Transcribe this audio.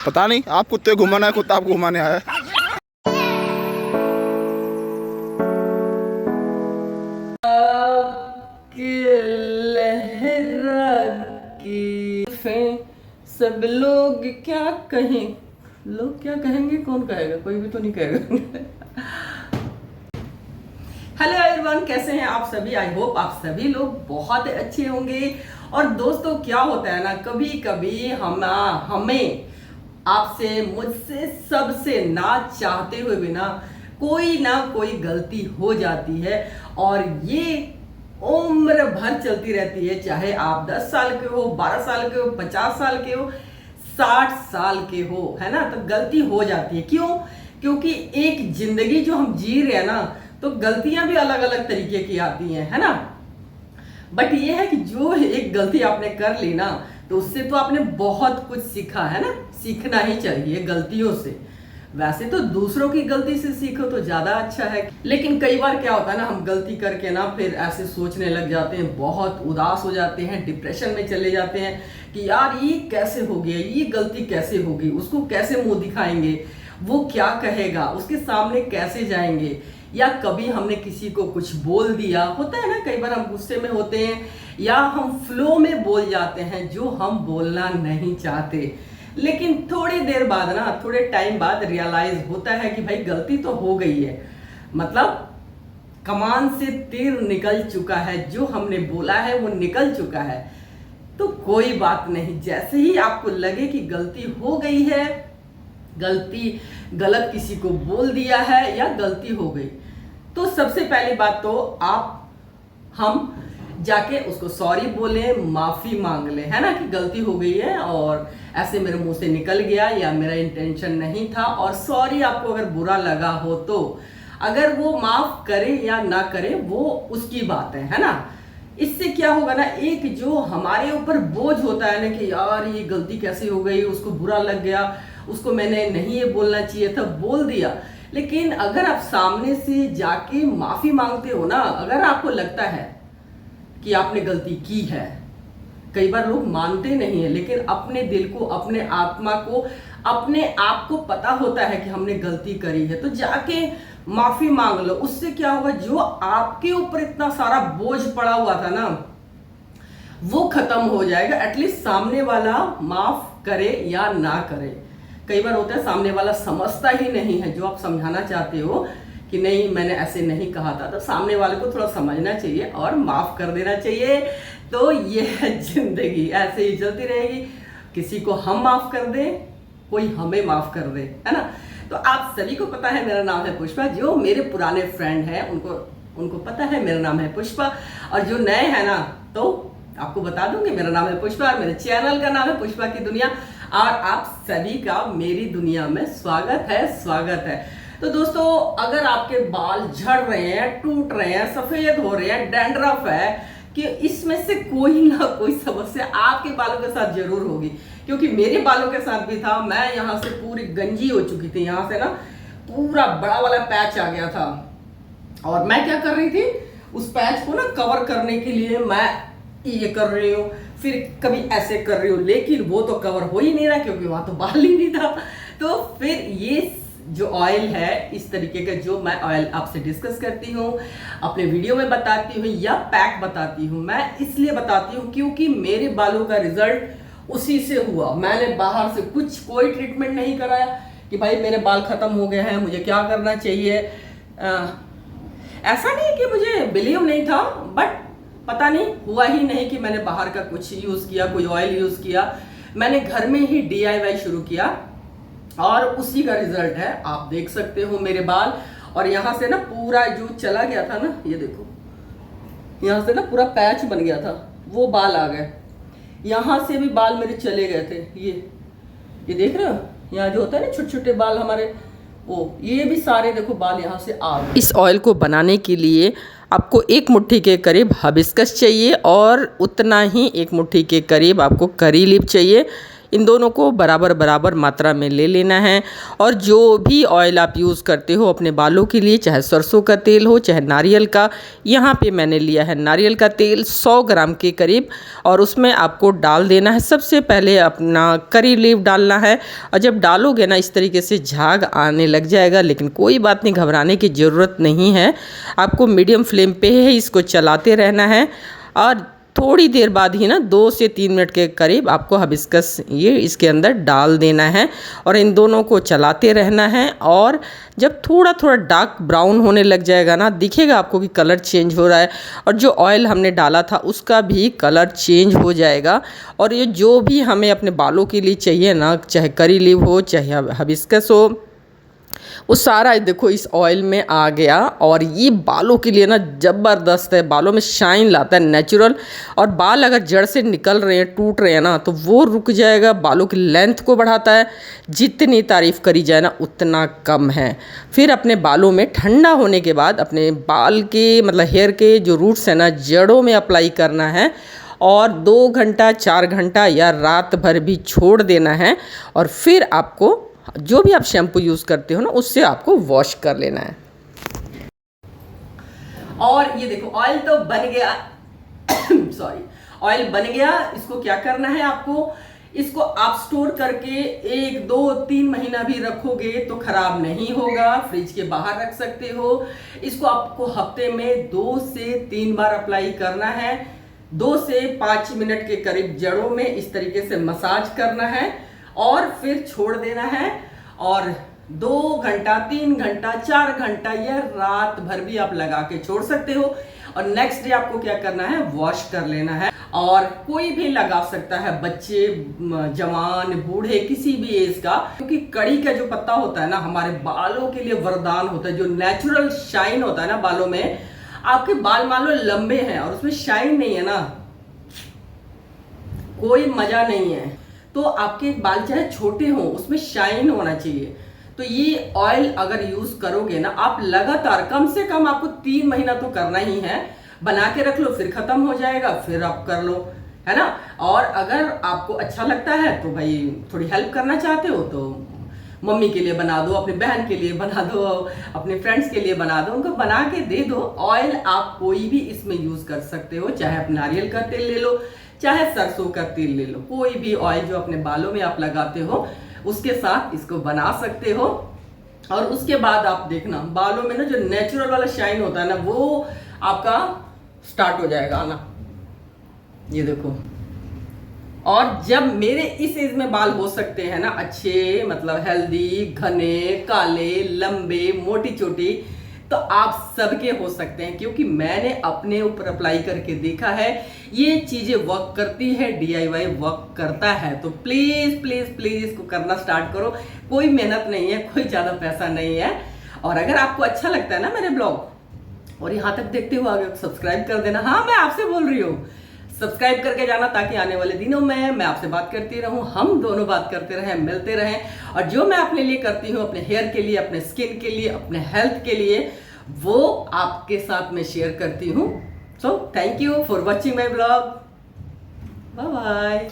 पता नहीं, आप कुत्ते घुमाना है, कुत्ता आपको घुमाने आया है। सब लोग क्या कहें, लोग क्या कहेंगे, कौन कहेगा, कोई भी तो नहीं कहेगा। हेलो एवरीवन, कैसे हैं आप सभी। आई होप आप सभी लोग बहुत अच्छे होंगे। और दोस्तों क्या होता है ना, कभी कभी हमें आपसे, मुझसे, सबसे ना चाहते हुए भी ना कोई गलती हो जाती है। और ये उम्र भर चलती रहती है, चाहे आप 10 साल के हो, 12 साल के हो, 50 साल के हो, 60 साल के हो, है ना। तो गलती हो जाती है, क्यों? क्योंकि एक जिंदगी जो हम जी रहे हैं ना, तो गलतियां भी अलग अलग तरीके की आती हैं, है ना। बट ये है कि जो एक गलती आपने कर ली ना, तो उससे तो आपने बहुत कुछ सीखा, है ना। सीखना ही चाहिए गलतियों से। वैसे तो दूसरों की गलती से सीखो तो ज्यादा अच्छा है, लेकिन कई बार क्या होता है ना, हम गलती करके ना फिर ऐसे सोचने लग जाते हैं, बहुत उदास हो जाते हैं, डिप्रेशन में चले जाते हैं कि यार ये कैसे हो गया, ये गलती कैसे होगी, उसको कैसे मुंह दिखाएंगे, वो क्या कहेगा, उसके सामने कैसे जाएंगे, या कभी हमने किसी को कुछ बोल दिया। होता है ना, कई बार हम गुस्से में होते हैं या हम फ्लो में बोल जाते हैं जो हम बोलना नहीं चाहते, लेकिन थोड़ी देर बाद ना, थोड़े टाइम बाद रियलाइज होता है कि भाई गलती तो हो गई है, मतलब कमान से तीर निकल चुका है, जो हमने बोला है वो निकल चुका है। तो कोई बात नहीं, जैसे ही आपको लगे कि गलती हो गई है, गलत किसी को बोल दिया है या गलती हो गई, तो सबसे पहली बात तो हम जाके उसको सॉरी बोले, माफी मांग ले, है ना, कि गलती हो गई है और ऐसे मेरे मुंह से निकल गया या मेरा इंटेंशन नहीं था। और सॉरी आपको अगर बुरा लगा हो तो अगर वो माफ करे या ना करे वो उसकी बात है ना। इससे क्या होगा ना, एक जो हमारे ऊपर बोझ होता है ना कि यार ये गलती कैसे हो गई, उसको बुरा लग गया, उसको मैंने नहीं ये बोलना चाहिए था, बोल दिया। लेकिन अगर आप सामने से जाके माफी मांगते हो ना, अगर आपको लगता है कि आपने गलती की है, कई बार लोग मानते नहीं है, लेकिन अपने दिल को, अपने आत्मा को, अपने आप को पता होता है कि हमने गलती करी है, तो जाके माफी मांग लो। उससे क्या होगा, जो आपके ऊपर इतना सारा बोझ पड़ा हुआ था ना, वो खत्म हो जाएगा। एटलीस्ट सामने वाला माफ करे या ना करे। कई बार होता है सामने वाला समझता ही नहीं है जो आप समझाना चाहते हो कि नहीं मैंने ऐसे नहीं कहा था, तो सामने वाले को थोड़ा समझना चाहिए और माफ कर देना चाहिए। तो ये है जिंदगी, ऐसे ही चलती रहेगी। किसी को हम माफ कर दें, कोई हमें माफ कर दे, है ना। तो आप सभी को पता है मेरा नाम है पुष्पा। जो मेरे पुराने फ्रेंड हैं उनको पता है मेरा नाम है पुष्पा, और जो नए हैं ना, तो आपको बता दूंगी मेरा नाम है पुष्पा और मेरे चैनल का नाम है पुष्पा की दुनिया। और आप सभी का मेरी दुनिया में स्वागत है। तो दोस्तों, अगर आपके बाल झड़ रहे हैं, टूट रहे हैं, सफेद हो रहे हैं, डैंड्रफ है, कि इसमें से कोई ना कोई समस्या आपके बालों के साथ जरूर होगी, क्योंकि मेरे बालों के साथ भी था। मैं यहाँ से पूरी गंजी हो चुकी थी, यहाँ से ना पूरा बड़ा वाला पैच आ गया था, और मैं क्या कर रही थी, उस पैच को ना कवर करने के लिए मैं ये कर रही हूँ, फिर कभी ऐसे कर रही हूँ, लेकिन वो तो कवर हो ही नहीं रहा क्योंकि वहां तो बाल ही नहीं था। तो फिर ये जो ऑयल है, इस तरीके का जो मैं ऑयल आपसे डिस्कस करती हूँ, अपने वीडियो में बताती हूँ या पैक बताती हूँ, मैं इसलिए बताती हूँ क्योंकि मेरे बालों का रिजल्ट उसी से हुआ। मैंने बाहर से कोई ट्रीटमेंट नहीं कराया कि भाई मेरे बाल खत्म हो गए हैं, मुझे क्या करना चाहिए। ऐसा नहीं कि मुझे बिलीव नहीं था, बट पता नहीं हुआ ही नहीं कि मैंने बाहर का कुछ यूज किया, कोई ऑयल यूज किया। मैंने घर में ही DIY शुरू किया और उसी का रिजल्ट है। आप देख सकते हो मेरे बाल, और यहाँ से ना पूरा जो चला गया था ना, ये देखो, यहाँ से ना पूरा पैच बन गया था, वो बाल आ गए। यहाँ से भी बाल मेरे चले गए थे, ये देख रहे हो, यहाँ जो होता है ना छोटे छोटे बाल हमारे, वो ये भी सारे देखो बाल यहाँ से आ गए। इस ऑयल को बनाने के लिए आपको 1 मुट्ठी के करीब हिबिस्कस चाहिए, और उतना ही 1 मुट्ठी के करीब आपको करी लीफ चाहिए। इन दोनों को बराबर बराबर मात्रा में ले लेना है। और जो भी ऑयल आप यूज़ करते हो अपने बालों के लिए, चाहे सरसों का तेल हो चाहे नारियल का, यहाँ पे मैंने लिया है नारियल का तेल 100 ग्राम के करीब। और उसमें आपको डाल देना है, सबसे पहले अपना करी लीफ डालना है। और जब डालोगे ना इस तरीके से झाग आने लग जाएगा, लेकिन कोई बात नहीं, घबराने की ज़रूरत नहीं है। आपको मीडियम फ्लेम पे ही इसको चलाते रहना है और थोड़ी देर बाद ही ना 2 से 3 मिनट के करीब आपको हिबिस्कस ये इसके अंदर डाल देना है और इन दोनों को चलाते रहना है। और जब थोड़ा थोड़ा डार्क ब्राउन होने लग जाएगा ना, दिखेगा आपको कि कलर चेंज हो रहा है और जो ऑयल हमने डाला था उसका भी कलर चेंज हो जाएगा। और ये जो भी हमें अपने बालों के लिए चाहिए ना, चाहे करी लीफ हो चाहे हिबिस्कस हो, वो सारा देखो इस ऑयल में आ गया। और ये बालों के लिए ना ज़बरदस्त है, बालों में शाइन लाता है नेचुरल। और बाल अगर जड़ से निकल रहे हैं, टूट रहे हैं ना, तो वो रुक जाएगा, बालों की लेंथ को बढ़ाता है। जितनी तारीफ़ करी जाए ना उतना कम है। फिर अपने बालों में ठंडा होने के बाद अपने बाल के मतलब हेयर के जो रूट्स हैं ना, जड़ों में अप्लाई करना है और 2 घंटा 4 घंटा या रात भर भी छोड़ देना है। और फिर आपको जो भी आप शैम्पू यूज़ करते हो ना उससे आपको वॉश कर लेना है। और ये देखो ऑयल तो बन गया सॉरी, ऑयल बन गया। इसको क्या करना है आपको, इसको आप स्टोर करके 1 2 3 महीना भी रखोगे तो खराब नहीं होगा, फ्रिज के बाहर रख सकते हो। इसको आपको हफ्ते में 2 से 3 बार अप्लाई करना है। 2 से 5 मिनट के करीब जड़ों में इस तरीके से मसाज करना है और फिर छोड़ देना है। और 2 घंटा 3 घंटा 4 घंटा या रात भर भी आप लगा के छोड़ सकते हो। और नेक्स्ट डे आपको क्या करना है, वॉश कर लेना है। और कोई भी लगा सकता है, बच्चे, जवान, बूढ़े, किसी भी एज का, क्योंकि कड़ी का जो पत्ता होता है ना हमारे बालों के लिए वरदान होता है। जो नेचुरल शाइन होता है ना बालों में, आपके बाल मान लो लंबे हैं और उसमें शाइन नहीं है ना, कोई मजा नहीं है। तो आपके बाल चाहे छोटे हों उसमें शाइन होना चाहिए। तो ये ऑयल अगर यूज करोगे ना आप लगातार, कम से कम आपको 3 महीना तो करना ही है। बना के रख लो, फिर खत्म हो जाएगा, फिर आप कर लो, है ना। और अगर आपको अच्छा लगता है तो भाई थोड़ी हेल्प करना चाहते हो तो मम्मी के लिए बना दो, अपनी बहन के लिए बना दो, अपने फ्रेंड्स के लिए बना दो, उनको बना के दे दो। ऑयल आप कोई भी इसमें यूज कर सकते हो, चाहे आप नारियल का तेल ले लो चाहे सरसों का तेल ले लो, कोई भी ऑयल जो अपने बालों में आप लगाते हो उसके साथ इसको बना सकते हो। और उसके बाद आप देखना बालों में ना जो नेचुरल वाला शाइन होता है ना वो आपका स्टार्ट हो जाएगा आना, ये देखो। और जब मेरे इस एज में बाल हो सकते हैं ना अच्छे, मतलब हेल्दी, घने, काले, लंबे, मोटी चोटी, तो आप सबके हो सकते हैं, क्योंकि मैंने अपने ऊपर अप्लाई करके देखा है ये चीजें वर्क करती है, DIY वर्क करता है। तो प्लीज प्लीज प्लीज इसको करना स्टार्ट करो, कोई मेहनत नहीं है, कोई ज्यादा पैसा नहीं है। और अगर आपको अच्छा लगता है ना मेरे ब्लॉग और यहाँ तक देखते हो आगे, सब्सक्राइब कर देना। हाँ मैं आपसे बोल रही हूँ, सब्सक्राइब करके जाना ताकि आने वाले दिनों में मैं आपसे बात करती रहूं, हम दोनों बात करते रहें, मिलते रहें। और जो मैं अपने लिए करती हूँ, अपने हेयर के लिए, अपने स्किन के लिए, अपने हेल्थ के लिए, वो आपके साथ में शेयर करती हूँ। So thank you for watching my blog, bye bye.